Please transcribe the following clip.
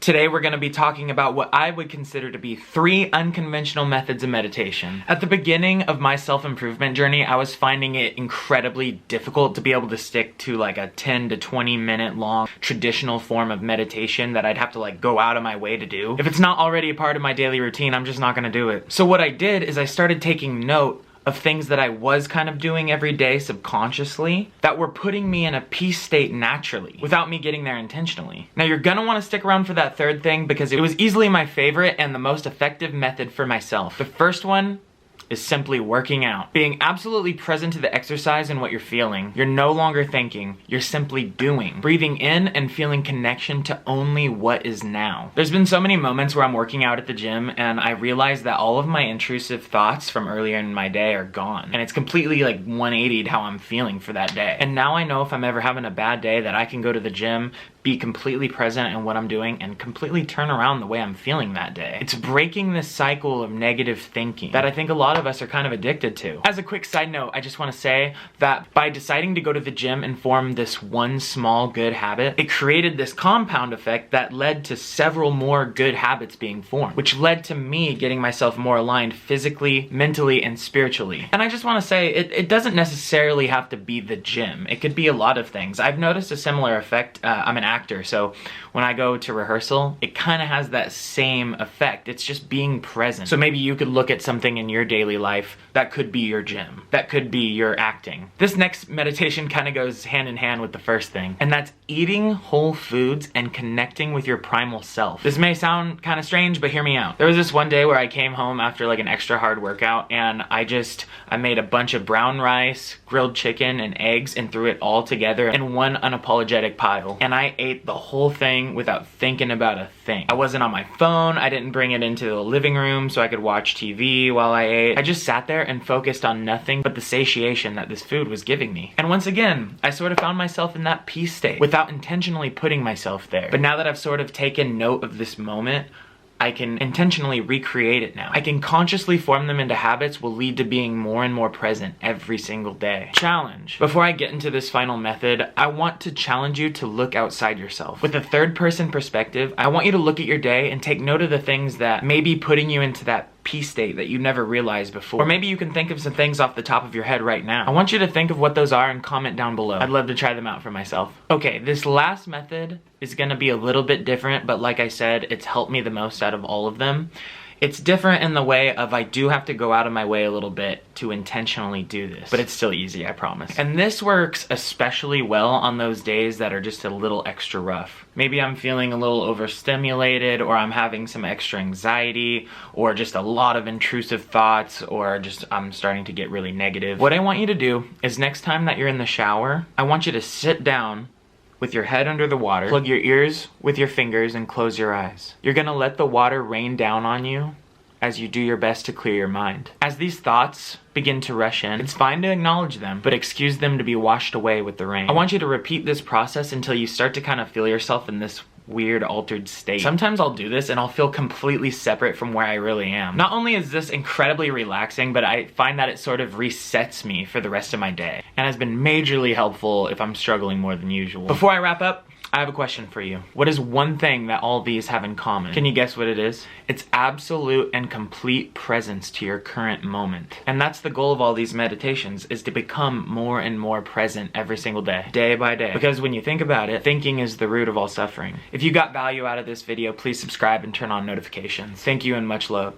Today we're going to be talking about what I would consider to be 3 unconventional methods of meditation. At the beginning of my self-improvement journey, I was finding it incredibly difficult to be able to stick to like a 10 to 20 minute long traditional form of meditation that I'd have to like go out of my way to do. If it's not already a part of my daily routine, I'm just not going to do it. So what I did is I started taking note of things that I was kind of doing every day subconsciously that were putting me in a peace state naturally without me getting there intentionally. Now you're gonna want to stick around for that third thing because it was easily my favorite and the most effective method for myself. The first one is simply working out. Being absolutely present to the exercise and what you're feeling. You're no longer thinking, you're simply doing. Breathing in and feeling connection to only what is now. There's been so many moments where I'm working out at the gym and I realize that all of my intrusive thoughts from earlier in my day are gone. And it's completely like 180'd how I'm feeling for that day. And now I know if I'm ever having a bad day that I can go to the gym, be completely present in what I'm doing, and completely turn around the way I'm feeling that day. It's breaking this cycle of negative thinking that I think a lot of us are kind of addicted to. As a quick side note, I just want to say that by deciding to go to the gym and form this one small good habit, it created this compound effect that led to several more good habits being formed, which led to me getting myself more aligned physically, mentally, and spiritually. And I just want to say, it doesn't necessarily have to be the gym. It could be a lot of things. I've noticed a similar effect. I'm an actor, so when I go to rehearsal, it kind of has that same effect. It's just being present. So maybe you could look at something in your daily life that could be your gym, that could be your acting. This next meditation kind of goes hand in hand with the first thing, and that's eating whole foods and connecting with your primal self. This may sound kind of strange, but hear me out. There was this one day where I came home after like an extra hard workout and I made a bunch of brown rice, grilled chicken, and eggs and threw it all together in one unapologetic pile. And I ate the whole thing without thinking about a thing. I wasn't on my phone, I didn't bring it into the living room so I could watch TV while I ate. I just sat there and focused on nothing but the satiation that this food was giving me. And once again, I sort of found myself in that peace state without intentionally putting myself there. But now that I've sort of taken note of this moment, I can intentionally recreate it now. I can consciously form them into habits will lead to being more and more present every single day. Challenge. Before I get into this final method, I want to challenge you to look outside yourself. With a third person perspective, I want you to look at your day and take note of the things that may be putting you into that peace state that you never realized before. Or maybe you can think of some things off the top of your head right now. I want you to think of what those are and comment down below. I'd love to try them out for myself. Okay, this last method is gonna be a little bit different, but like I said, it's helped me the most out of all of them. It's different in the way of I do have to go out of my way a little bit to intentionally do this, but it's still easy, I promise. And this works especially well on those days that are just a little extra rough. Maybe I'm feeling a little overstimulated, or I'm having some extra anxiety, or just a lot of intrusive thoughts, or just I'm starting to get really negative. What I want you to do is next time that you're in the shower, I want you to sit down with your head under the water, plug your ears with your fingers, and close your eyes. You're gonna let the water rain down on you as you do your best to clear your mind. As these thoughts begin to rush in, it's fine to acknowledge them, but excuse them to be washed away with the rain. I want you to repeat this process until you start to kind of feel yourself in this weird altered state. Sometimes I'll do this and I'll feel completely separate from where I really am. Not only is this incredibly relaxing, but I find that it sort of resets me for the rest of my day and has been majorly helpful if I'm struggling more than usual. Before I wrap up, I have a question for you. What is one thing that all these have in common? Can you guess what it is? It's absolute and complete presence to your current moment. And that's the goal of all these meditations, is to become more and more present every single day, day by day. Because when you think about it, thinking is the root of all suffering. If you got value out of this video, please subscribe and turn on notifications. Thank you and much love.